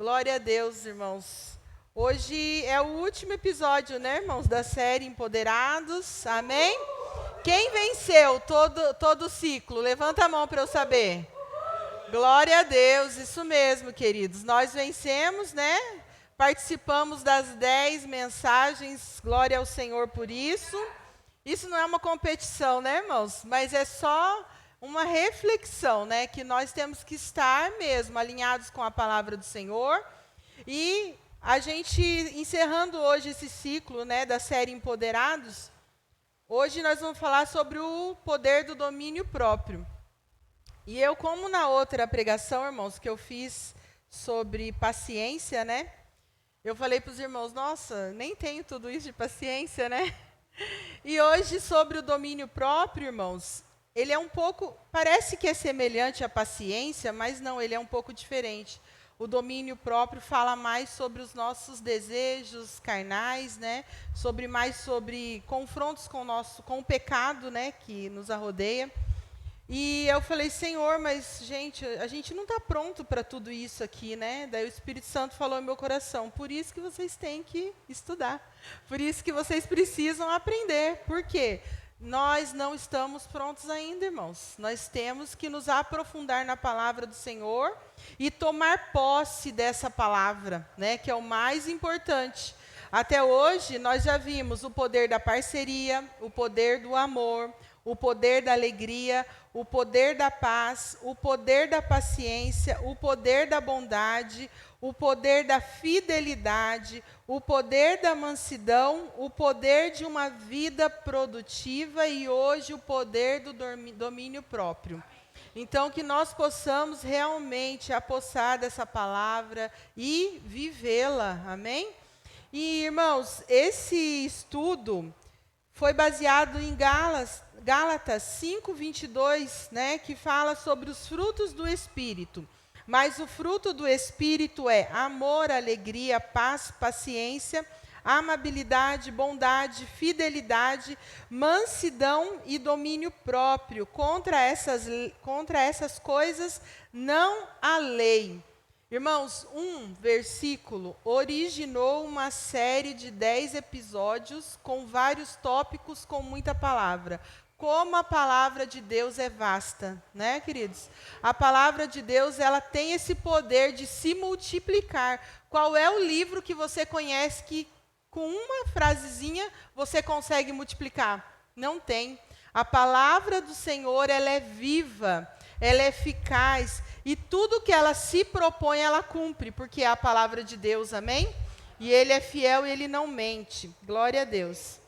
Glória a Deus, irmãos. Hoje é o último episódio, né, irmãos, da série Empoderados. Amém? Quem venceu todo o ciclo? Levanta a mão para eu saber. Glória a Deus, isso mesmo, queridos. Nós vencemos, né? Participamos das 10 mensagens. Glória ao Senhor por isso. Isso não é uma competição, né, irmãos? Mas é só uma reflexão, né? Que nós temos que estar mesmo alinhados com a palavra do Senhor. E a gente, encerrando hoje esse ciclo, né, da série Empoderados, hoje nós vamos falar sobre o poder do domínio próprio. E eu, como na outra pregação, irmãos, que eu fiz sobre paciência, né? Eu falei para os irmãos, nossa, nem tenho tudo isso de paciência, né? E hoje, sobre o domínio próprio, irmãos, ele é um pouco, parece que é semelhante à paciência, mas não, ele é um pouco diferente. O domínio próprio fala mais sobre os nossos desejos carnais, né? Sobre confrontos com o pecado, né, que nos arrodeia. E eu falei, Senhor, mas, gente, a gente não está pronto para tudo isso aqui, né? Daí o Espírito Santo falou no meu coração, por isso que vocês têm que estudar. Por isso que vocês precisam aprender. Por quê? Nós não estamos prontos ainda, irmãos. Nós temos que nos aprofundar na palavra do Senhor e tomar posse dessa palavra, né? Que é o mais importante. Até hoje, nós já vimos o poder da parceria, o poder do amor, o poder da alegria, o poder da paz, o poder da paciência, o poder da bondade, o poder da fidelidade, o poder da mansidão, o poder de uma vida produtiva e hoje o poder do domínio próprio. Então, que nós possamos realmente apossar dessa palavra e vivê-la, amém? E, irmãos, esse estudo foi baseado em Gálatas 5:22, né, que fala sobre os frutos do Espírito. Mas o fruto do Espírito é amor, alegria, paz, paciência, amabilidade, bondade, fidelidade, mansidão e domínio próprio. Contra essas coisas não há lei. Irmãos, um versículo originou uma série de 10 episódios com vários tópicos, com muita palavra. Como a palavra de Deus é vasta, né, queridos? A palavra de Deus, ela tem esse poder de se multiplicar. Qual é o livro que você conhece que com uma frasezinha você consegue multiplicar? Não tem. A palavra do Senhor, ela é viva, ela é eficaz, e tudo que ela se propõe, ela cumpre, porque é a palavra de Deus, amém? E Ele é fiel e Ele não mente. Glória a Deus.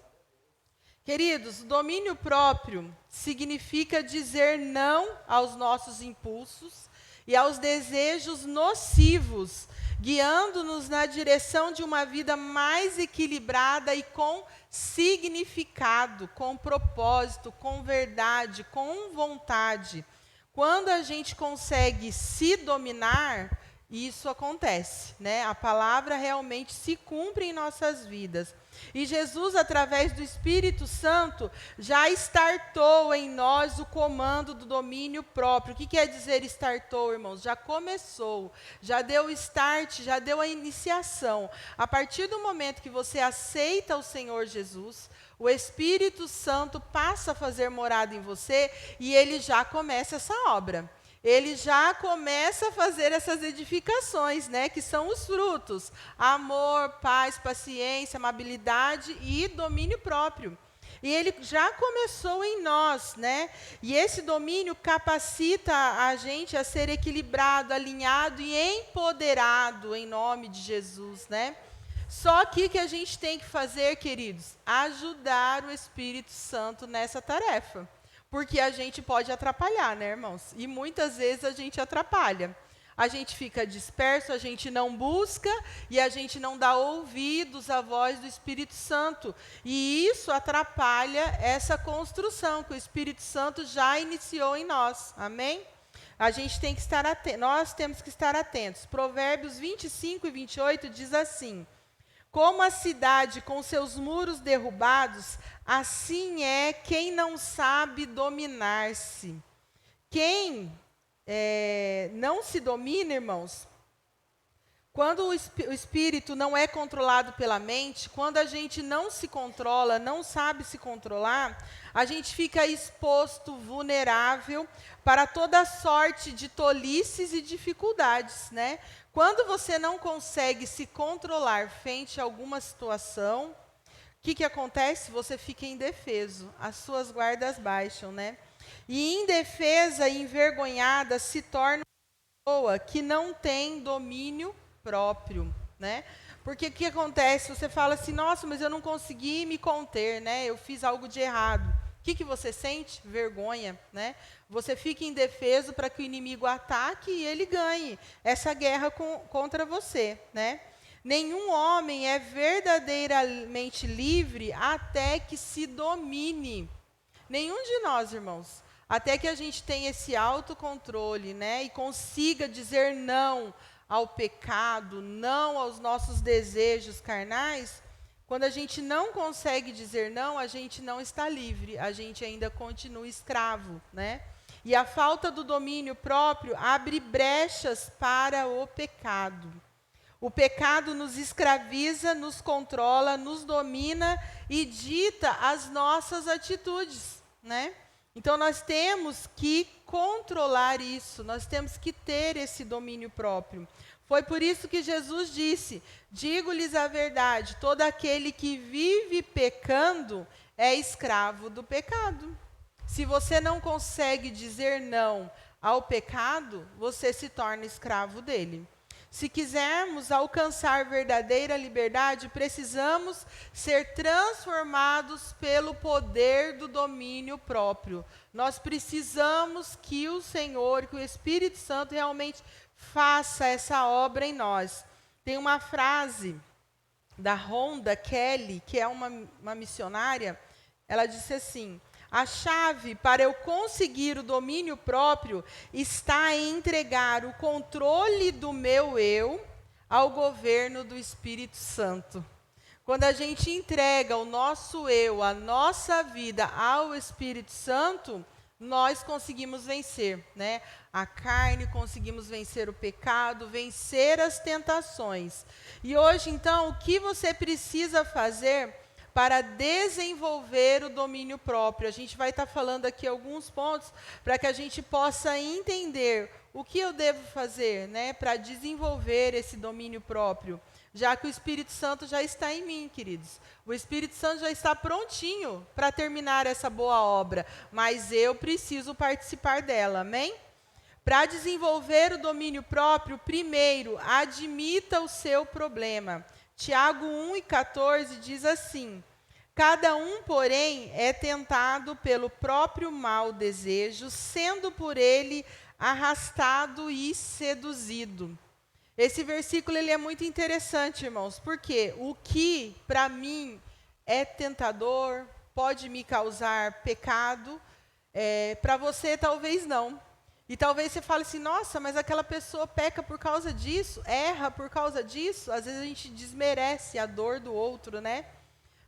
Queridos, o domínio próprio significa dizer não aos nossos impulsos e aos desejos nocivos, guiando-nos na direção de uma vida mais equilibrada e com significado, com propósito, com verdade, com vontade. Quando a gente consegue se dominar, isso acontece, né? A palavra realmente se cumpre em nossas vidas. E Jesus, através do Espírito Santo, já startou em nós o comando do domínio próprio. O que quer dizer startou, irmãos? Já começou, já deu o start, já deu a iniciação. A partir do momento que você aceita o Senhor Jesus, o Espírito Santo passa a fazer morada em você e ele já começa essa obra. Ele já começa a fazer essas edificações, né, que são os frutos: amor, paz, paciência, amabilidade e domínio próprio. E ele já começou em nós, né? E esse domínio capacita a gente a ser equilibrado, alinhado e empoderado em nome de Jesus, né? Só que a gente tem que fazer, queridos, ajudar o Espírito Santo nessa tarefa. Porque a gente pode atrapalhar, né, irmãos? E muitas vezes a gente atrapalha. A gente fica disperso, a gente não busca e a gente não dá ouvidos à voz do Espírito Santo. E isso atrapalha essa construção que o Espírito Santo já iniciou em nós. Amém? A gente tem que estar atento, nós temos que estar atentos. Provérbios 25:28 diz assim: como a cidade com seus muros derrubados, assim é quem não sabe dominar-se. Quem não se domina, irmãos, Quando o espírito não é controlado pela mente, quando a gente não se controla, não sabe se controlar, a gente fica exposto, vulnerável para toda sorte de tolices e dificuldades, né? Quando você não consegue se controlar frente a alguma situação, o que acontece? Você fica indefeso, as suas guardas baixam, né? E indefesa e envergonhada se torna uma pessoa que não tem domínio próprio, né? Porque o que acontece? Você fala assim, nossa, mas eu não consegui me conter, né? Eu fiz algo de errado. O que você sente? Vergonha, né? Você fica indefeso para que o inimigo ataque e ele ganhe essa guerra contra você, né? Nenhum homem é verdadeiramente livre até que se domine. Nenhum de nós, irmãos. Até que a gente tenha esse autocontrole, né? E consiga dizer não ao pecado, não aos nossos desejos carnais. Quando a gente não consegue dizer não, a gente não está livre, a gente ainda continua escravo, né? E a falta do domínio próprio abre brechas para o pecado. O pecado nos escraviza, nos controla, nos domina e dita as nossas atitudes, né? Então nós temos que controlar isso, nós temos que ter esse domínio próprio. Foi por isso que Jesus disse: digo-lhes a verdade, todo aquele que vive pecando é escravo do pecado. Se você não consegue dizer não ao pecado, você se torna escravo dele. Se quisermos alcançar verdadeira liberdade, precisamos ser transformados pelo poder do domínio próprio. Nós precisamos que o Senhor, que o Espírito Santo realmente faça essa obra em nós. Tem uma frase da Rhonda Kelly, que é uma missionária, ela disse assim: a chave para eu conseguir o domínio próprio está em entregar o controle do meu eu ao governo do Espírito Santo. Quando a gente entrega o nosso eu, a nossa vida ao Espírito Santo, nós conseguimos vencer, né? A carne, conseguimos vencer o pecado, vencer as tentações. E hoje, então, o que você precisa fazer para desenvolver o domínio próprio? A gente vai estar falando aqui alguns pontos para que a gente possa entender o que eu devo fazer, né, para desenvolver esse domínio próprio, já que o Espírito Santo já está em mim, queridos. O Espírito Santo já está prontinho para terminar essa boa obra, mas eu preciso participar dela, amém? Para desenvolver o domínio próprio, primeiro, admita o seu problema. Tiago 1:14 diz assim: cada um, porém, é tentado pelo próprio mau desejo, sendo por ele arrastado e seduzido. Esse versículo ele é muito interessante, irmãos, porque o que para mim é tentador, pode me causar pecado, para você talvez não. E talvez você fale assim, nossa, mas aquela pessoa peca por causa disso, erra por causa disso. Às vezes a gente desmerece a dor do outro, né?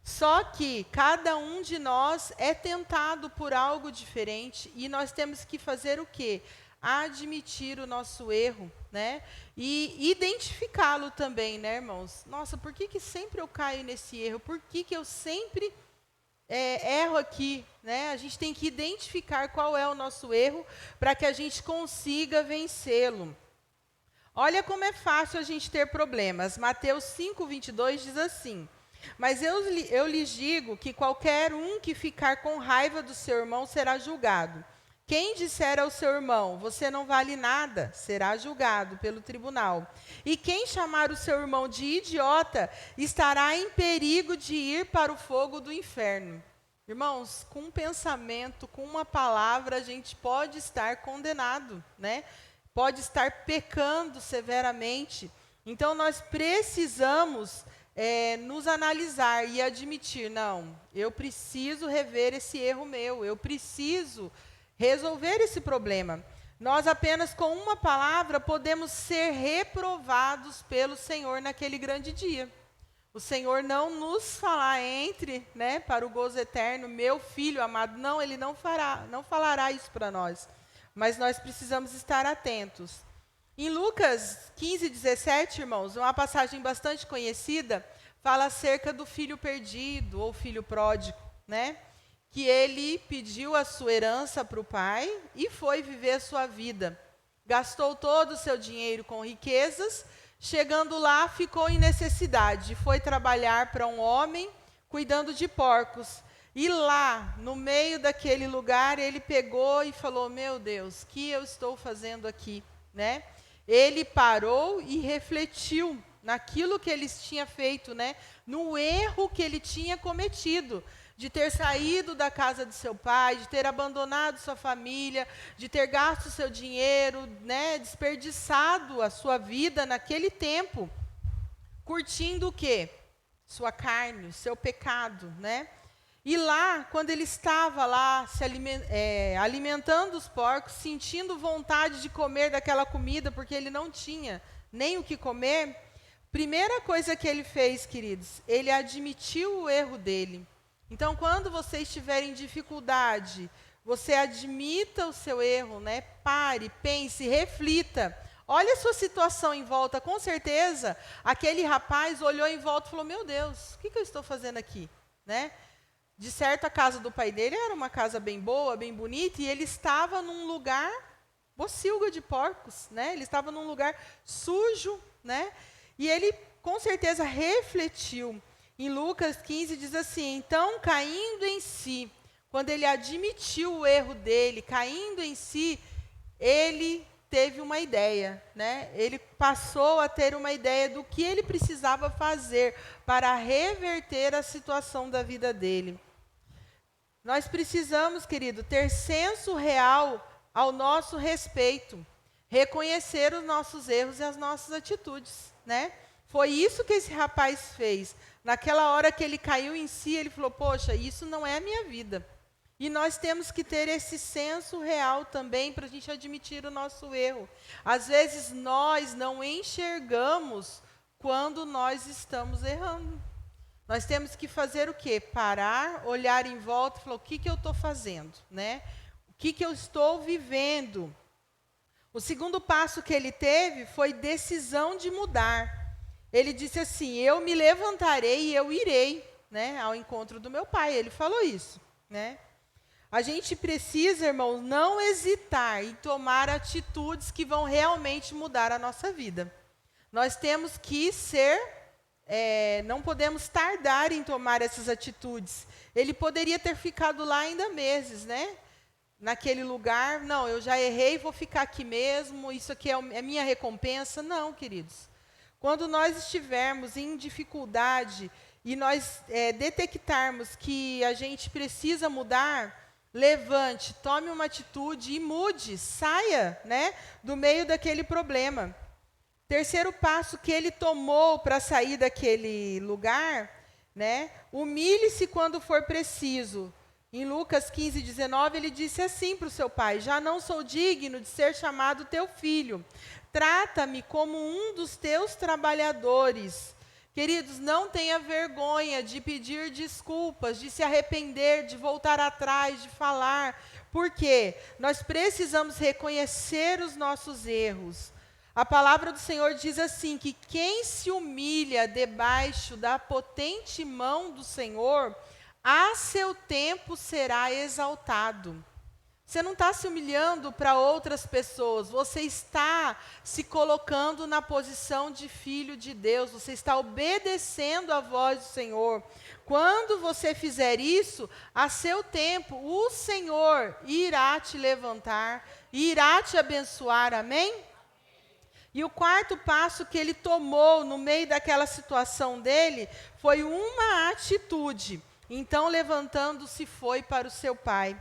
Só que cada um de nós é tentado por algo diferente e nós temos que fazer o quê? Admitir o nosso erro, né? E identificá-lo também, né, irmãos? Nossa, por que sempre eu caio nesse erro? Por que eu sempre erro aqui, né? A gente tem que identificar qual é o nosso erro para que a gente consiga vencê-lo. Olha como é fácil a gente ter problemas. Mateus 5:22 diz assim: mas eu lhes digo que qualquer um que ficar com raiva do seu irmão será julgado. Quem disser ao seu irmão, você não vale nada, será julgado pelo tribunal. E quem chamar o seu irmão de idiota, estará em perigo de ir para o fogo do inferno. Irmãos, com um pensamento, com uma palavra, a gente pode estar condenado, né? Pode estar pecando severamente. Então, nós precisamos nos analisar e admitir, não, eu preciso rever esse erro meu, eu preciso resolver esse problema. Nós apenas com uma palavra podemos ser reprovados pelo Senhor naquele grande dia. O Senhor não nos falar entre, né, para o gozo eterno, meu filho amado, não, Ele não falará isso para nós. Mas nós precisamos estar atentos. Em Lucas 15, 17, irmãos, uma passagem bastante conhecida, fala acerca do filho perdido ou filho pródigo, né? Que ele pediu a sua herança para o pai e foi viver a sua vida. Gastou todo o seu dinheiro com riquezas, chegando lá ficou em necessidade, foi trabalhar para um homem cuidando de porcos. E lá, no meio daquele lugar, ele pegou e falou: meu Deus, o que eu estou fazendo aqui, né? Ele parou e refletiu naquilo que ele tinha feito, né? No erro que ele tinha cometido, de ter saído da casa de seu pai, de ter abandonado sua família, de ter gasto seu dinheiro, né? Desperdiçado a sua vida naquele tempo, curtindo o quê? Sua carne, o seu pecado, né? E lá, quando ele estava lá se alimentando os porcos, sentindo vontade de comer daquela comida, porque ele não tinha nem o que comer, primeira coisa que ele fez, queridos, ele admitiu o erro dele. Então, quando você estiver em dificuldade, você admita o seu erro, né? Pare, pense, reflita. Olha a sua situação em volta. Com certeza, aquele rapaz olhou em volta e falou: meu Deus, o que eu estou fazendo aqui, né? De certo, a casa do pai dele era uma casa bem boa, bem bonita, e ele estava num lugar pocilga de porcos, né? Ele estava num lugar sujo, né? E ele, com certeza, refletiu. Em Lucas 15 diz assim: então, caindo em si, quando ele admitiu o erro dele, caindo em si, ele teve uma ideia, né? Ele passou a ter uma ideia do que ele precisava fazer para reverter a situação da vida dele. Nós precisamos, querido, ter senso real ao nosso respeito, reconhecer os nossos erros e as nossas atitudes, né? Foi isso que esse rapaz fez. Naquela hora que ele caiu em si, ele falou: poxa, isso não é a minha vida. E nós temos que ter esse senso real também para a gente admitir o nosso erro. Às vezes nós não enxergamos quando nós estamos errando. Nós temos que fazer o quê? Parar, olhar em volta e falar: o que eu estou fazendo, né? O que eu estou vivendo? O segundo passo que ele teve foi decisão de mudar. Ele disse assim: eu me levantarei e eu irei, né, ao encontro do meu pai. Ele falou isso, né? A gente precisa, irmãos, não hesitar em tomar atitudes que vão realmente mudar a nossa vida. Nós temos que não podemos tardar em tomar essas atitudes. Ele poderia ter ficado lá ainda meses, né? Naquele lugar. Não, eu já errei, vou ficar aqui mesmo, isso aqui é a minha recompensa. Não, queridos. Quando nós estivermos em dificuldade e nós detectarmos que a gente precisa mudar, levante, tome uma atitude e mude, saia, né, do meio daquele problema. Terceiro passo que ele tomou para sair daquele lugar, né, humilhe-se quando for preciso. Em Lucas 15, 19, ele disse assim para o seu pai: já não sou digno de ser chamado teu filho. Trata-me como um dos teus trabalhadores. Queridos, não tenha vergonha de pedir desculpas, de se arrepender, de voltar atrás, de falar. Por quê? Nós precisamos reconhecer os nossos erros. A palavra do Senhor diz assim, que quem se humilha debaixo da potente mão do Senhor, a seu tempo será exaltado. Você não está se humilhando para outras pessoas, você está se colocando na posição de filho de Deus, você está obedecendo à voz do Senhor. Quando você fizer isso, a seu tempo, o Senhor irá te levantar, irá te abençoar, amém? E o quarto passo que ele tomou no meio daquela situação dele, foi uma atitude. Então, levantando-se, foi para o seu pai.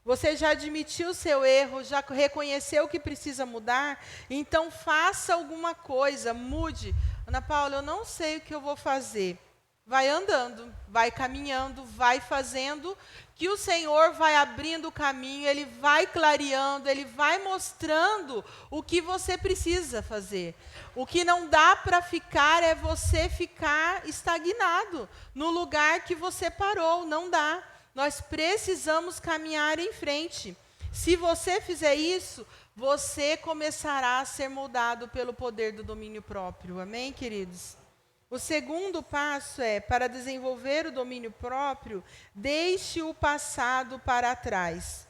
Você já admitiu o seu erro, já reconheceu que precisa mudar? Então faça alguma coisa, mude. Ana Paula, eu não sei o que eu vou fazer. Vai andando, vai caminhando, vai fazendo, que o Senhor vai abrindo o caminho, Ele vai clareando, Ele vai mostrando o que você precisa fazer. O que não dá para ficar é você ficar estagnado no lugar que você parou, não dá. Nós precisamos caminhar em frente. Se você fizer isso, você começará a ser moldado pelo poder do domínio próprio. Amém, queridos? O segundo passo é, para desenvolver o domínio próprio, deixe o passado para trás.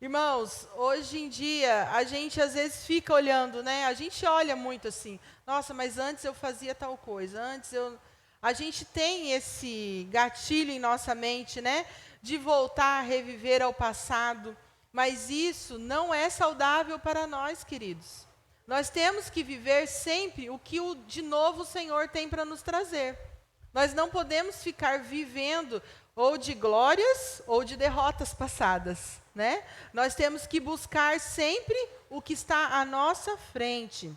Irmãos, hoje em dia, a gente às vezes fica olhando, né? A gente olha muito assim, nossa, mas antes eu fazia tal coisa, antes eu... A gente tem esse gatilho em nossa mente, né? De voltar a reviver ao passado, mas isso não é saudável para nós, queridos. Nós temos que viver sempre o que de novo o Senhor tem para nos trazer. Nós não podemos ficar vivendo ou de glórias ou de derrotas passadas, né? Nós temos que buscar sempre o que está à nossa frente.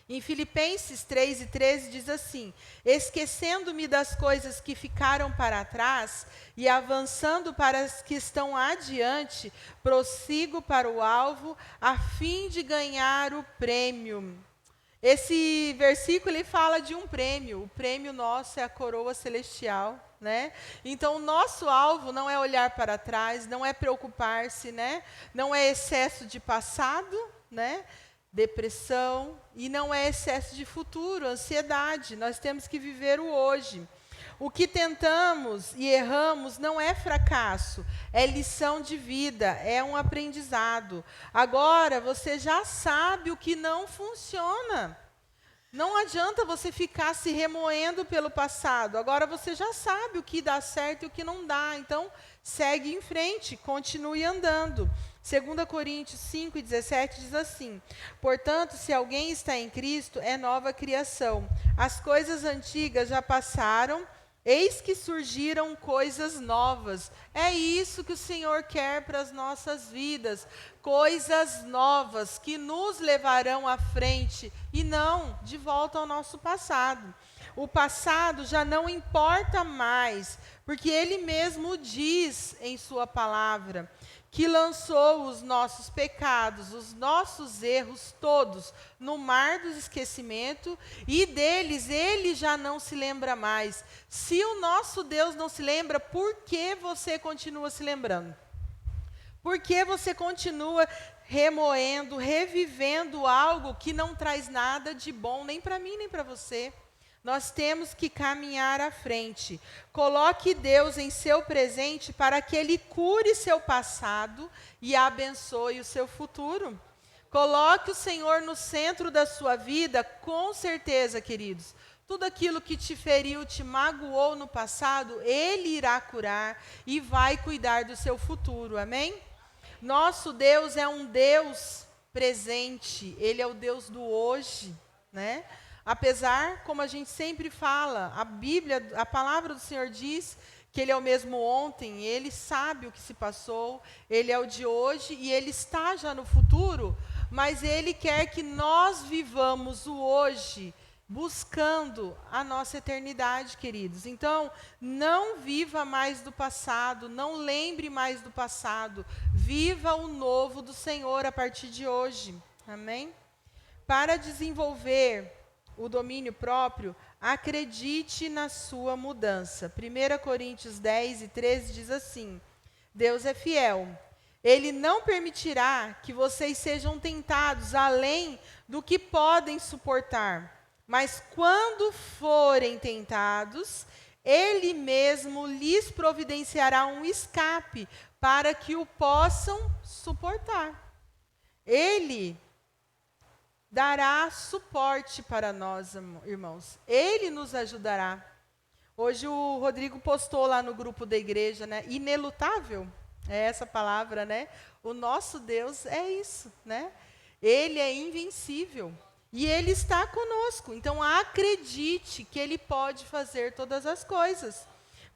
Em Filipenses 3:13 diz assim: esquecendo-me das coisas que ficaram para trás e avançando para as que estão adiante, prossigo para o alvo, a fim de ganhar o prêmio. Esse versículo ele fala de um prêmio. O prêmio nosso é a coroa celestial, né? Então o nosso alvo não é olhar para trás, não é preocupar-se, né? Não é excesso de passado, né? Depressão, e não é excesso de futuro, ansiedade. Nós temos que viver o hoje. O que tentamos e erramos não é fracasso, é lição de vida, é um aprendizado. Agora você já sabe o que não funciona. Não adianta você ficar se remoendo pelo passado. Agora você já sabe o que dá certo e o que não dá. Então, segue em frente, continue andando. 2 Coríntios 5:17 diz assim: portanto, se alguém está em Cristo, é nova criação. As coisas antigas já passaram, eis que surgiram coisas novas. É isso que o Senhor quer para as nossas vidas. Coisas novas que nos levarão à frente e não de volta ao nosso passado. O passado já não importa mais, porque Ele mesmo diz em sua palavra que lançou os nossos pecados, os nossos erros todos no mar do esquecimento, e deles Ele já não se lembra mais. Se o nosso Deus não se lembra, por que você continua se lembrando? Por que você continua remoendo, revivendo algo que não traz nada de bom, nem para mim, nem para você? Nós temos que caminhar à frente. Coloque Deus em seu presente para que Ele cure seu passado e abençoe o seu futuro. Coloque o Senhor no centro da sua vida, com certeza, queridos. Tudo aquilo que te feriu, te magoou no passado, Ele irá curar e vai cuidar do seu futuro, amém? Nosso Deus é um Deus presente, Ele é o Deus do hoje, né? Apesar, como a gente sempre fala, a Bíblia, a palavra do Senhor diz que Ele é o mesmo ontem, Ele sabe o que se passou, Ele é o de hoje e Ele está já no futuro, mas Ele quer que nós vivamos o hoje, buscando a nossa eternidade, queridos. Então, não viva mais do passado, não lembre mais do passado, viva o novo do Senhor a partir de hoje, amém? Para desenvolver o domínio próprio, acredite na sua mudança. 1 Coríntios 10:13 diz assim: Deus é fiel. Ele não permitirá que vocês sejam tentados além do que podem suportar. Mas quando forem tentados, Ele mesmo lhes providenciará um escape para que o possam suportar. Ele dará suporte para nós, irmãos. Ele nos ajudará. Hoje o Rodrigo postou lá no grupo da igreja, né? Inelutável, é essa palavra, né? O nosso Deus é isso, né? Ele é invencível e Ele está conosco. Então acredite que Ele pode fazer todas as coisas.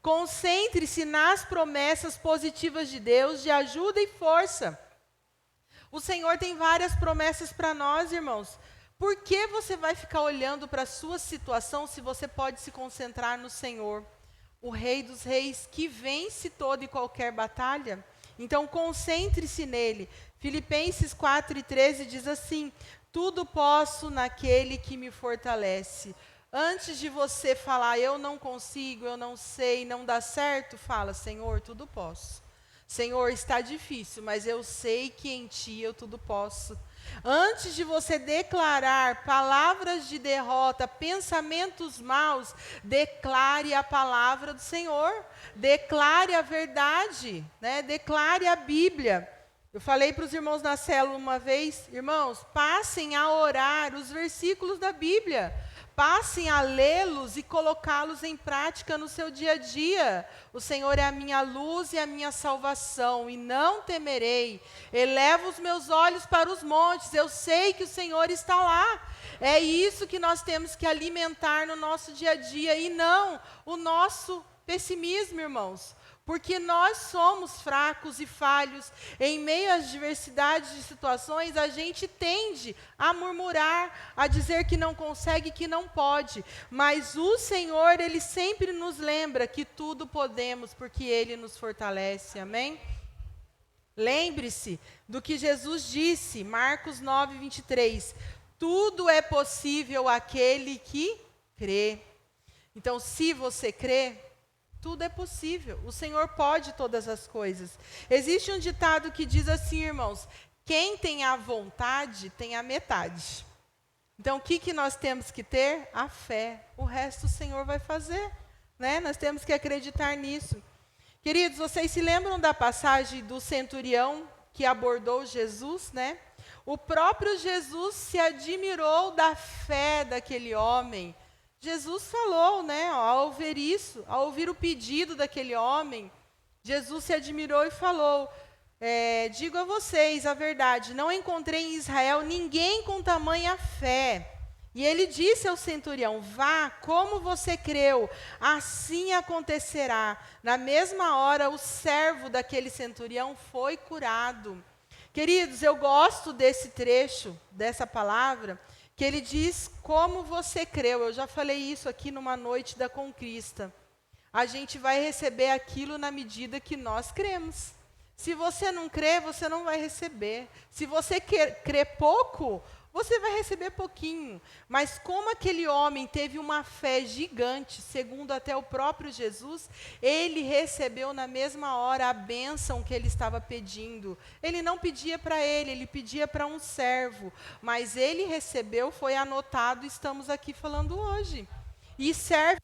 Concentre-se nas promessas positivas de Deus de ajuda e força. O Senhor tem várias promessas para nós, irmãos. Por que você vai ficar olhando para a sua situação se você pode se concentrar no Senhor, o Rei dos Reis, que vence toda e qualquer batalha? Então, concentre-se nele. Filipenses 4:13 diz assim: tudo posso naquele que me fortalece. Antes de você falar, eu não consigo, eu não sei, não dá certo, fala, Senhor, tudo posso. Senhor, está difícil, mas eu sei que em Ti eu tudo posso. Antes de você declarar palavras de derrota, pensamentos maus, declare a palavra do Senhor, declare a verdade, né? Declare a Bíblia. Eu falei para os irmãos na célula uma vez, irmãos, passem a orar os versículos da Bíblia. Passem a lê-los e colocá-los em prática no seu dia a dia. O Senhor é a minha luz e a minha salvação, e não temerei. Elevo os meus olhos para os montes, eu sei que o Senhor está lá. É isso que nós temos que alimentar no nosso dia a dia, e não o nosso pessimismo, irmãos. Porque nós somos fracos e falhos, em meio às diversidades de situações, a gente tende a murmurar, a dizer que não consegue, que não pode. Mas o Senhor, Ele sempre nos lembra que tudo podemos, porque Ele nos fortalece, amém? Lembre-se do que Jesus disse, Marcos 9, 23. Tudo é possível àquele que crê. Então, se você crê, tudo é possível. O Senhor pode todas as coisas. Existe um ditado que diz assim, irmãos: quem tem a vontade, tem a metade. Então, o que nós temos que ter? A fé. O resto o Senhor vai fazer, né? Nós temos que acreditar nisso. Queridos, vocês se lembram da passagem do centurião que abordou Jesus, né? O próprio Jesus se admirou da fé daquele homem. Jesus falou, né, ao ouvir isso, ao ouvir o pedido daquele homem, Jesus se admirou e falou, digo a vocês a verdade, não encontrei em Israel ninguém com tamanha fé. E ele disse ao centurião, vá, como você creu, assim acontecerá. Na mesma hora, o servo daquele centurião foi curado. Queridos, eu gosto desse trecho, dessa palavra, que ele diz como você creu. Eu já falei isso aqui numa noite da conquista. A gente vai receber aquilo na medida que nós cremos. Se você não crê, você não vai receber. Se você crê pouco, você vai receber pouquinho. Mas como aquele homem teve uma fé gigante, segundo até o próprio Jesus, ele recebeu na mesma hora a bênção que ele estava pedindo. Ele não pedia para ele pedia para um servo. Mas ele recebeu, foi anotado, estamos aqui falando hoje. E serve.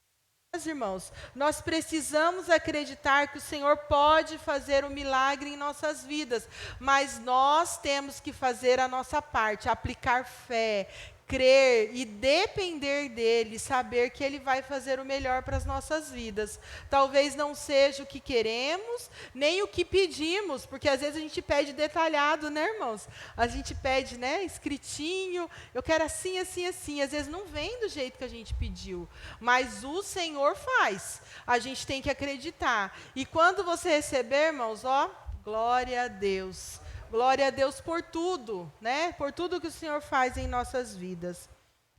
Meus irmãos, nós precisamos acreditar que o Senhor pode fazer um milagre em nossas vidas, mas nós temos que fazer a nossa parte, aplicar fé, crer e depender dEle, saber que Ele vai fazer o melhor para as nossas vidas. Talvez não seja o que queremos, nem o que pedimos, porque às vezes a gente pede detalhado, né, irmãos? A gente pede, né, escritinho, eu quero assim, assim, assim. Às vezes não vem do jeito que a gente pediu, mas o Senhor faz. A gente tem que acreditar. E quando você receber, irmãos, ó, glória a Deus. Glória a Deus por tudo, né? Por tudo que o Senhor faz em nossas vidas.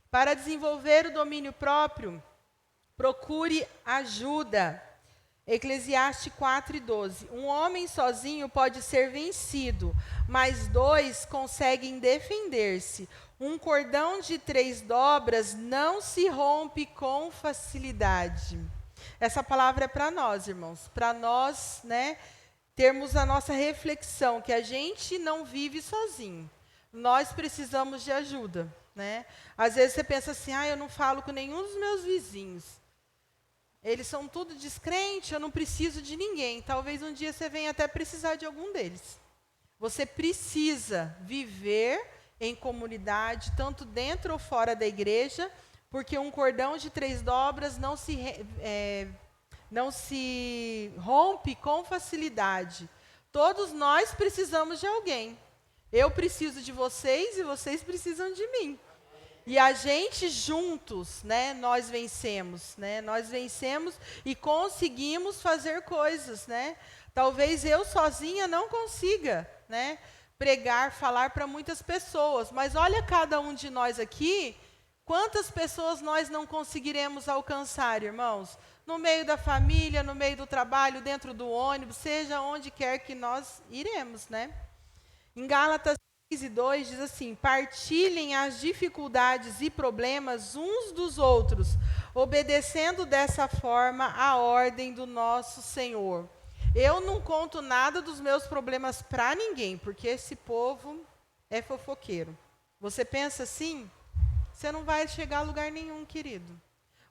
Para desenvolver o domínio próprio, procure ajuda. Eclesiastes 4:12. Um homem sozinho pode ser vencido, mas dois conseguem defender-se. Um cordão de 3 dobras não se rompe com facilidade. Essa palavra é para nós, irmãos. Para nós, né? Termos a nossa reflexão, que a gente não vive sozinho. Nós precisamos de ajuda, né? Às vezes você pensa assim, eu não falo com nenhum dos meus vizinhos. Eles são tudo descrente, eu não preciso de ninguém. Talvez um dia você venha até precisar de algum deles. Você precisa viver em comunidade, tanto dentro ou fora da igreja, porque um cordão de 3 dobras não se rompe com facilidade. Todos nós precisamos de alguém. Eu preciso de vocês e vocês precisam de mim. E a gente juntos, né, nós vencemos, né? Nós vencemos e conseguimos fazer coisas, né? Talvez eu sozinha não consiga, né, pregar, falar para muitas pessoas, mas olha cada um de nós aqui, quantas pessoas nós não conseguiremos alcançar, irmãos? No meio da família, no meio do trabalho, dentro do ônibus, seja onde quer que nós iremos, né? Em Gálatas 6:2 diz assim, partilhem as dificuldades e problemas uns dos outros, obedecendo dessa forma a ordem do nosso Senhor. Eu não conto nada dos meus problemas para ninguém, porque esse povo é fofoqueiro. Você pensa assim? Você não vai chegar a lugar nenhum, querido.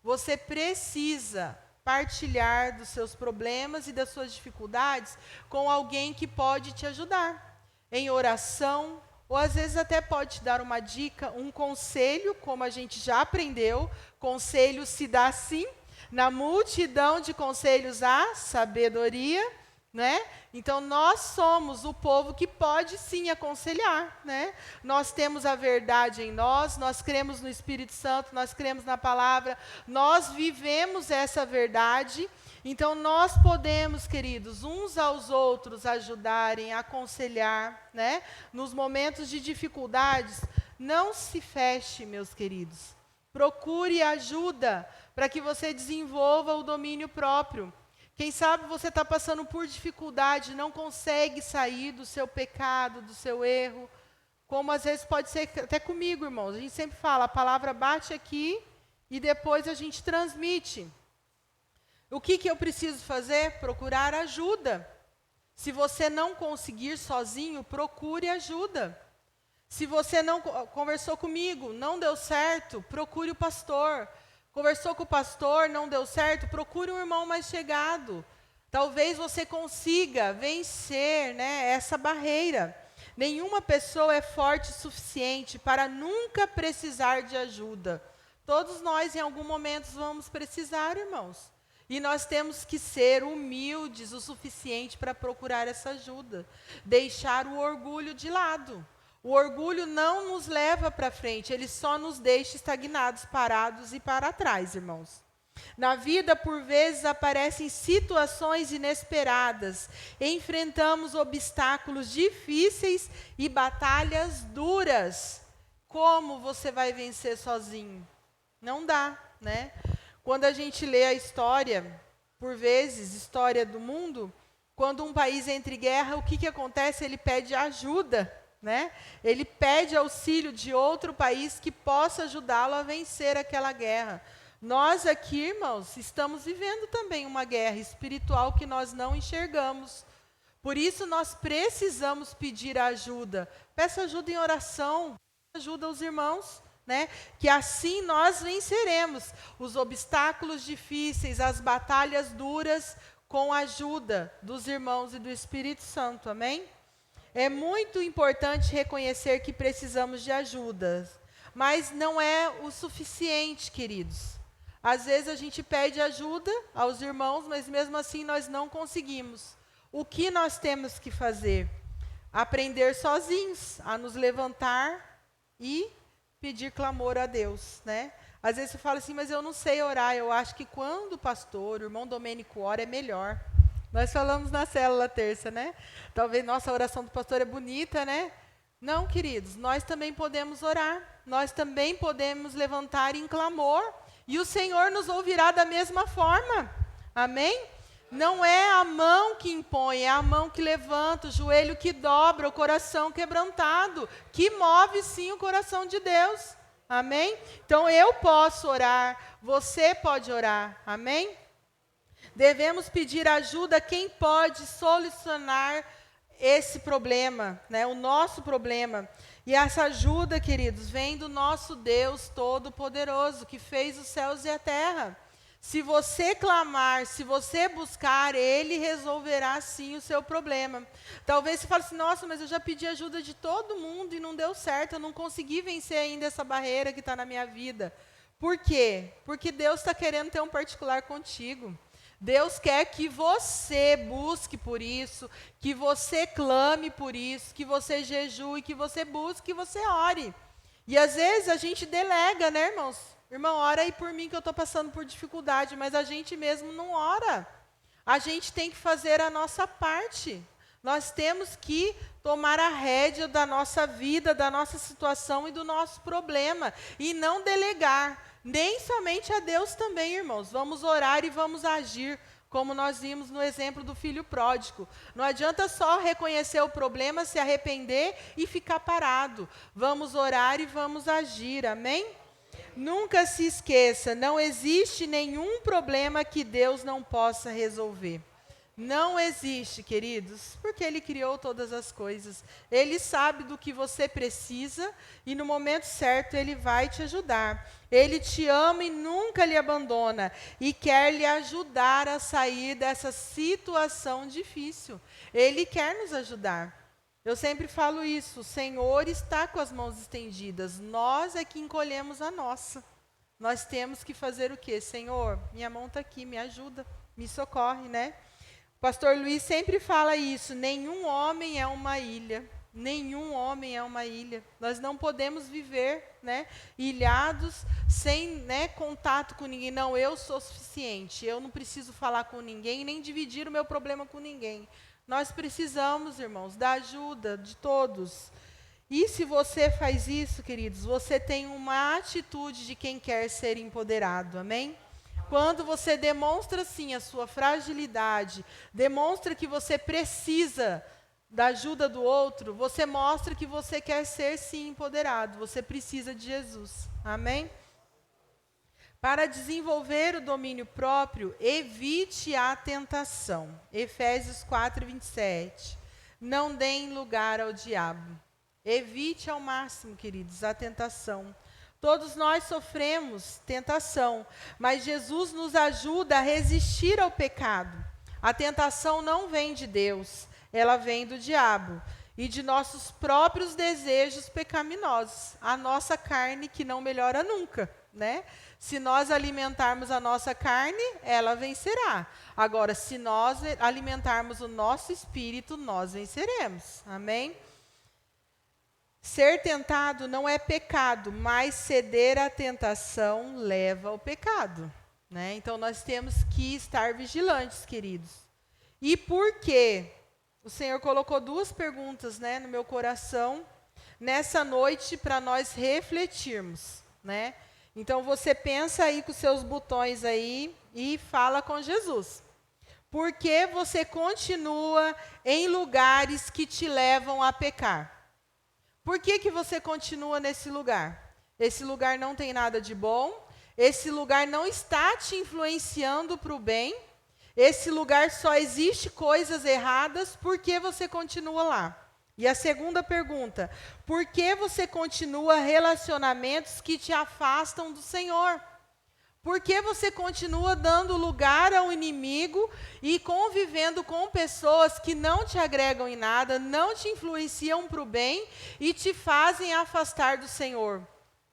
Você precisa partilhar dos seus problemas e das suas dificuldades com alguém que pode te ajudar. Em oração, ou às vezes até pode te dar uma dica, um conselho, como a gente já aprendeu. Conselho se dá sim. Na multidão de conselhos há sabedoria, né? Então nós somos o povo que pode sim aconselhar, né? Nós temos a verdade em nós cremos no Espírito Santo, nós cremos na palavra, nós vivemos essa verdade. Então nós podemos, queridos, uns aos outros ajudarem, aconselhar, né? Nos momentos de dificuldades, não se feche, meus queridos. Procure ajuda para que você desenvolva o domínio próprio. Quem sabe você está passando por dificuldade, não consegue sair do seu pecado, do seu erro, como às vezes pode ser até comigo, irmãos. A gente sempre fala, a palavra bate aqui e depois a gente transmite. O que eu preciso fazer? Procurar ajuda. Se você não conseguir sozinho, procure ajuda. Se você não conversou comigo, não deu certo, procure o pastor. Conversou com o pastor, não deu certo, procure um irmão mais chegado. Talvez você consiga vencer, né, essa barreira. Nenhuma pessoa é forte o suficiente para nunca precisar de ajuda. Todos nós, em algum momento, vamos precisar, irmãos. E nós temos que ser humildes o suficiente para procurar essa ajuda. Deixar o orgulho de lado. O orgulho não nos leva para frente, ele só nos deixa estagnados, parados e para trás, irmãos. Na vida, por vezes, aparecem situações inesperadas, enfrentamos obstáculos difíceis e batalhas duras. Como você vai vencer sozinho? Não dá, né? Quando a gente lê a história, por vezes, história do mundo, quando um país entra em guerra, o que acontece? Ele pede ajuda. Né? Ele pede auxílio de outro país que possa ajudá-lo a vencer aquela guerra. Nós aqui, irmãos, estamos vivendo também uma guerra espiritual que nós não enxergamos. Por isso nós precisamos pedir ajuda. Peça ajuda em oração, ajuda aos irmãos, né? Que assim nós venceremos os obstáculos difíceis, as batalhas duras, com a ajuda dos irmãos e do Espírito Santo, amém? É muito importante reconhecer que precisamos de ajuda, mas não é o suficiente, queridos. Às vezes a gente pede ajuda aos irmãos, mas mesmo assim nós não conseguimos. O que nós temos que fazer? Aprender sozinhos a nos levantar e pedir clamor a Deus, né? Às vezes você fala assim, mas eu não sei orar. Eu acho que quando o pastor, o irmão Domênico ora, é melhor. Nós falamos na célula terça, né? Talvez nossa oração do pastor é bonita, né? Não, queridos, nós também podemos orar. Nós também podemos levantar em clamor. E o Senhor nos ouvirá da mesma forma. Amém? Não é a mão que impõe, é a mão que levanta, o joelho que dobra, o coração quebrantado, que move sim o coração de Deus. Amém? Então eu posso orar, você pode orar. Amém? Devemos pedir ajuda a quem pode solucionar esse problema, né, o nosso problema. E essa ajuda, queridos, vem do nosso Deus Todo-Poderoso, que fez os céus e a terra. Se você clamar, se você buscar, Ele resolverá sim o seu problema. Talvez você fale assim, nossa, mas eu já pedi ajuda de todo mundo e não deu certo, eu não consegui vencer ainda essa barreira que está na minha vida. Por quê? Porque Deus está querendo ter um particular contigo. Deus quer que você busque por isso, que você clame por isso, que você jejue, que você busque, que você ore. E às vezes a gente delega, né, irmãos? Irmão, ora aí por mim que eu estou passando por dificuldade, mas a gente mesmo não ora. A gente tem que fazer a nossa parte. Nós temos que tomar a rédea da nossa vida, da nossa situação e do nosso problema. E não delegar. Nem somente a Deus também, irmãos. Vamos orar e vamos agir, como nós vimos no exemplo do filho pródigo. Não adianta só reconhecer o problema, se arrepender e ficar parado. Vamos orar e vamos agir, amém? Nunca se esqueça, não existe nenhum problema que Deus não possa resolver. Não existe, queridos, porque Ele criou todas as coisas. Ele sabe do que você precisa e no momento certo Ele vai te ajudar. Ele te ama e nunca lhe abandona e quer lhe ajudar a sair dessa situação difícil. Ele quer nos ajudar. Eu sempre falo isso, o Senhor está com as mãos estendidas, nós é que encolhemos a nossa. Nós temos que fazer o quê? Senhor, minha mão está aqui, me ajuda, me socorre, né? O pastor Luiz sempre fala isso, nenhum homem é uma ilha, nenhum homem é uma ilha. Nós não podemos viver, né, ilhados, sem, né, contato com ninguém. Não, eu sou suficiente, eu não preciso falar com ninguém, nem dividir o meu problema com ninguém. Nós precisamos, irmãos, da ajuda de todos. E se você faz isso, queridos, você tem uma atitude de quem quer ser empoderado, amém? Quando você demonstra, sim, a sua fragilidade, demonstra que você precisa da ajuda do outro, você mostra que você quer ser, sim, empoderado. Você precisa de Jesus. Amém? Para desenvolver o domínio próprio, evite a tentação. Efésios 4, 27. Não deem lugar ao diabo. Evite ao máximo, queridos, a tentação. Todos nós sofremos tentação, mas Jesus nos ajuda a resistir ao pecado. A tentação não vem de Deus, ela vem do diabo e de nossos próprios desejos pecaminosos. A nossa carne que não melhora nunca, né? Se nós alimentarmos a nossa carne, ela vencerá. Agora, se nós alimentarmos o nosso espírito, nós venceremos. Amém? Ser tentado não é pecado, mas ceder à tentação leva ao pecado, né? Então nós temos que estar vigilantes, queridos. E por quê? O Senhor colocou duas perguntas, né, no meu coração nessa noite para nós refletirmos, né? Então você pensa aí com seus botões aí e fala com Jesus. Por que você continua em lugares que te levam a pecar? Por que você continua nesse lugar? Esse lugar não tem nada de bom, esse lugar não está te influenciando para o bem, esse lugar só existe coisas erradas, por que você continua lá? E a segunda pergunta, por que você continua relacionamentos que te afastam do Senhor? Por que você continua dando lugar ao inimigo e convivendo com pessoas que não te agregam em nada, não te influenciam para o bem e te fazem afastar do Senhor?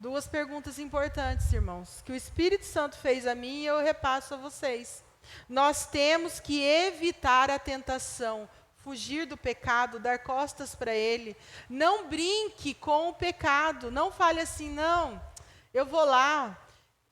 Duas perguntas importantes, irmãos, que o Espírito Santo fez a mim e eu repasso a vocês. Nós temos que evitar a tentação, fugir do pecado, dar costas para ele. Não brinque com o pecado, não fale assim, não, eu vou lá.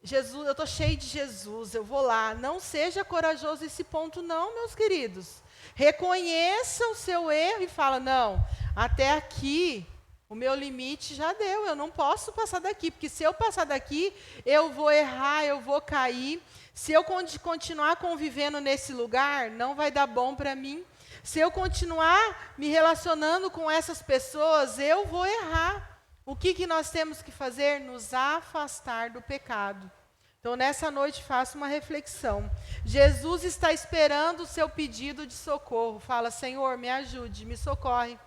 Jesus, eu estou cheio de Jesus, eu vou lá. Não seja corajoso nesse ponto não, meus queridos. Reconheça o seu erro e fala, não, até aqui o meu limite já deu, eu não posso passar daqui, porque se eu passar daqui, eu vou errar, eu vou cair. Se eu continuar convivendo nesse lugar, não vai dar bom para mim. Se eu continuar me relacionando com essas pessoas, eu vou errar. O que nós temos que fazer? Nos afastar do pecado. Então, nessa noite, faça uma reflexão. Jesus está esperando o seu pedido de socorro. Fala, Senhor, me ajude, me socorre.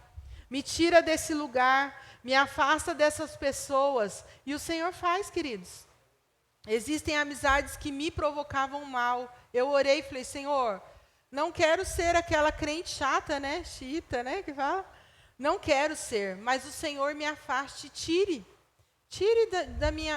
Me tira desse lugar, me afasta dessas pessoas. E o Senhor faz, queridos. Existem amizades que me provocavam mal. Eu orei e falei, Senhor, não quero ser aquela crente chata, né? Chita, né? Que fala. Não quero ser, mas o Senhor me afaste, tire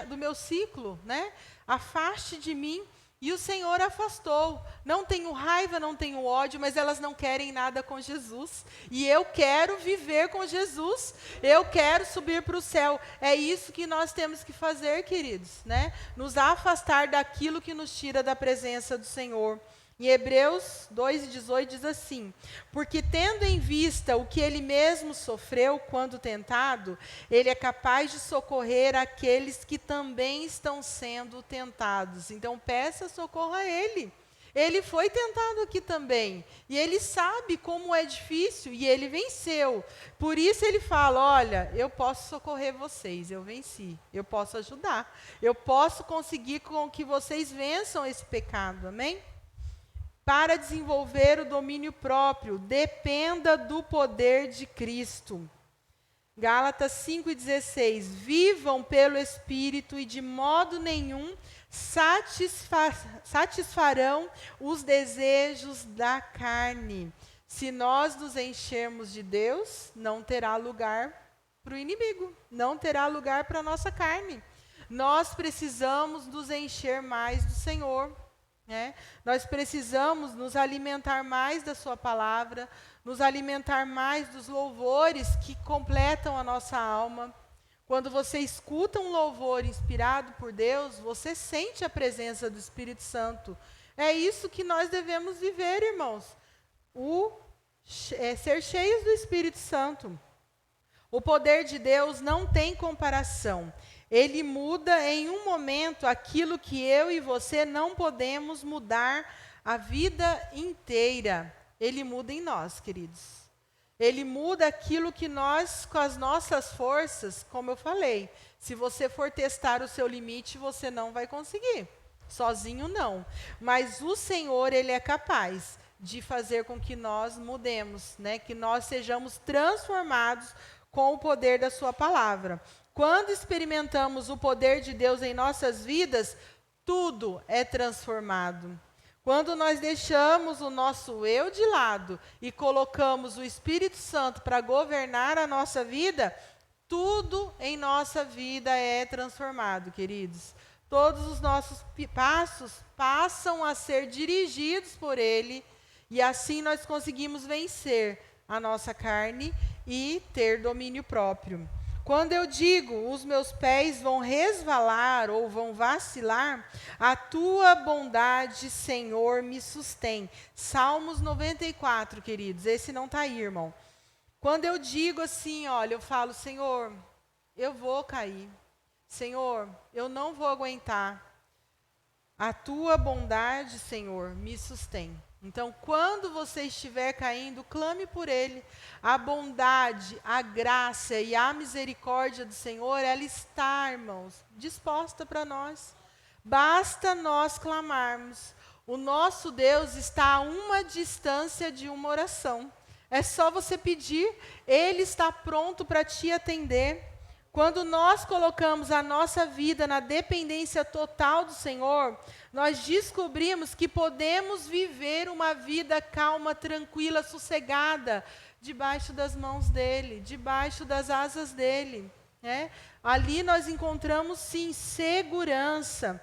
do meu ciclo, né? Afaste de mim. E o Senhor afastou. Não tenho raiva, não tenho ódio, mas elas não querem nada com Jesus. E eu quero viver com Jesus. Eu quero subir para o céu. É isso que nós temos que fazer, queridos, né? Nos afastar daquilo que nos tira da presença do Senhor. Em Hebreus 2:18 diz assim, porque tendo em vista o que ele mesmo sofreu quando tentado, ele é capaz de socorrer aqueles que também estão sendo tentados. Então peça socorro a ele. Ele foi tentado aqui também, e ele sabe como é difícil, e ele venceu. Por isso ele fala, olha, eu posso socorrer vocês, eu venci, eu posso ajudar, eu posso conseguir com que vocês vençam esse pecado, amém? para desenvolver o domínio próprio. Dependa do poder de Cristo. Gálatas 5,16. Vivam pelo Espírito e de modo nenhum satisfarão os desejos da carne. Se nós nos enchermos de Deus, não terá lugar para o inimigo, não terá lugar para a nossa carne. Nós precisamos nos encher mais do Senhor, né? Nós precisamos nos alimentar mais da sua palavra, nos alimentar mais dos louvores que completam a nossa alma. Quando você escuta um louvor inspirado por Deus, você sente a presença do Espírito Santo. É isso que nós devemos viver, irmãos. Ser cheios do Espírito Santo. O poder de Deus não tem comparação. Ele muda em um momento aquilo que eu e você não podemos mudar a vida inteira. Ele muda em nós, queridos. Ele muda aquilo que nós, com as nossas forças, como eu falei, se você for testar o seu limite, você não vai conseguir. Sozinho não. Mas o Senhor, Ele é capaz de fazer com que nós mudemos, né? Que nós sejamos transformados com o poder da sua palavra. Quando experimentamos o poder de Deus em nossas vidas, tudo é transformado. Quando nós deixamos o nosso eu de lado e colocamos o Espírito Santo para governar a nossa vida, tudo em nossa vida é transformado, queridos. Todos os nossos passos passam a ser dirigidos por Ele, e assim nós conseguimos vencer a nossa carne e ter domínio próprio. Quando eu digo, os meus pés vão resvalar ou vão vacilar, a tua bondade, Senhor, me sustém. Salmos 94, queridos, esse não está aí, irmão. Quando eu digo assim, olha, eu falo, Senhor, eu vou cair. Senhor, eu não vou aguentar. A tua bondade, Senhor, me sustém. Então, quando você estiver caindo, clame por Ele. A bondade, a graça e a misericórdia do Senhor, ela está, irmãos, disposta para nós. Basta nós clamarmos. O nosso Deus está a uma distância de uma oração. É só você pedir, Ele está pronto para te atender. Quando nós colocamos a nossa vida na dependência total do Senhor, nós descobrimos que podemos viver uma vida calma, tranquila, sossegada, debaixo das mãos dEle, debaixo das asas dEle, né? Ali nós encontramos, sim, segurança.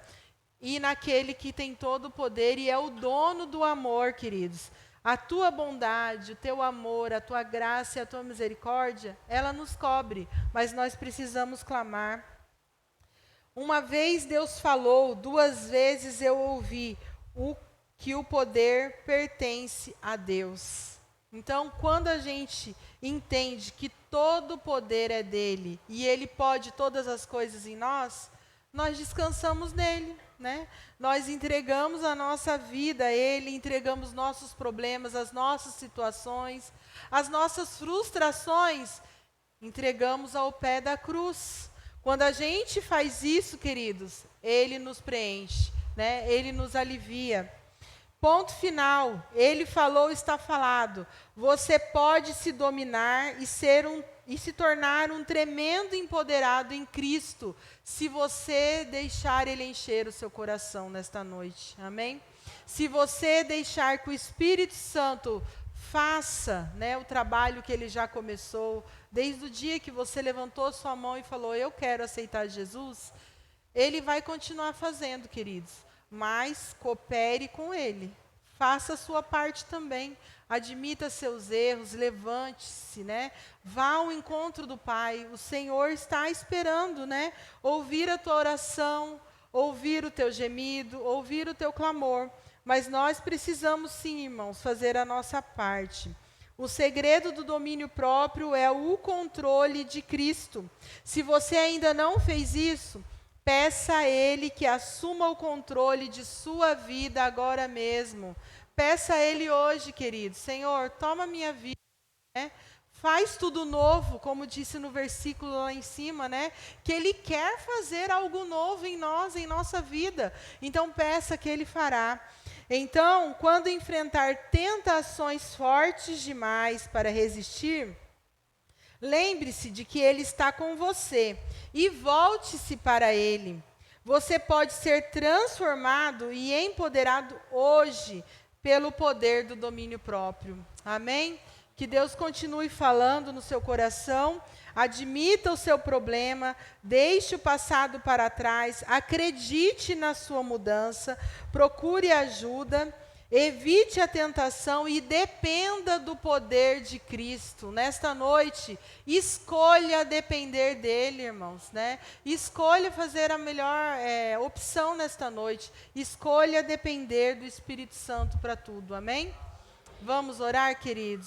E naquele que tem todo o poder e é o dono do amor, queridos. A tua bondade, o teu amor, a tua graça e a tua misericórdia, ela nos cobre, mas nós precisamos clamar. Uma vez Deus falou, 2 vezes eu ouvi que o poder pertence a Deus. Então, quando a gente entende que todo o poder é dele e ele pode todas as coisas em nós, nós descansamos nele, né? Nós entregamos a nossa vida a Ele, entregamos nossos problemas, as nossas situações, as nossas frustrações, entregamos ao pé da cruz. Quando a gente faz isso, queridos, Ele nos preenche, né? Ele nos alivia. Ponto final. Ele falou, está falado. Você pode se dominar e se tornar um tremendo empoderado em Cristo, se você deixar Ele encher o seu coração nesta noite. Amém? Se você deixar que o Espírito Santo faça, né, o trabalho que Ele já começou, desde o dia que você levantou sua mão e falou, eu quero aceitar Jesus, Ele vai continuar fazendo, queridos. Mas coopere com Ele. Faça a sua parte também. Admita seus erros, levante-se, né? Vá ao encontro do Pai. O Senhor está esperando, né? Ouvir a tua oração, ouvir o teu gemido, ouvir o teu clamor. Mas nós precisamos sim, irmãos, fazer a nossa parte. O segredo do domínio próprio é o controle de Cristo. Se você ainda não fez isso, peça a Ele que assuma o controle de sua vida agora mesmo. Peça a Ele hoje, querido. Senhor, toma minha vida, né? Faz tudo novo, como disse no versículo lá em cima, né? Que Ele quer fazer algo novo em nós, em nossa vida. Então peça que Ele fará. Então, quando enfrentar tentações fortes demais para resistir, lembre-se de que Ele está com você e volte-se para Ele. Você pode ser transformado e empoderado hoje pelo poder do domínio próprio. Amém? Que Deus continue falando no seu coração. Admita o seu problema, deixe o passado para trás, acredite na sua mudança, procure ajuda, evite a tentação e dependa do poder de Cristo. Nesta noite, escolha depender dele, irmãos, né? Escolha fazer a melhor opção nesta noite. Escolha depender do Espírito Santo para tudo, amém? Vamos orar, queridos?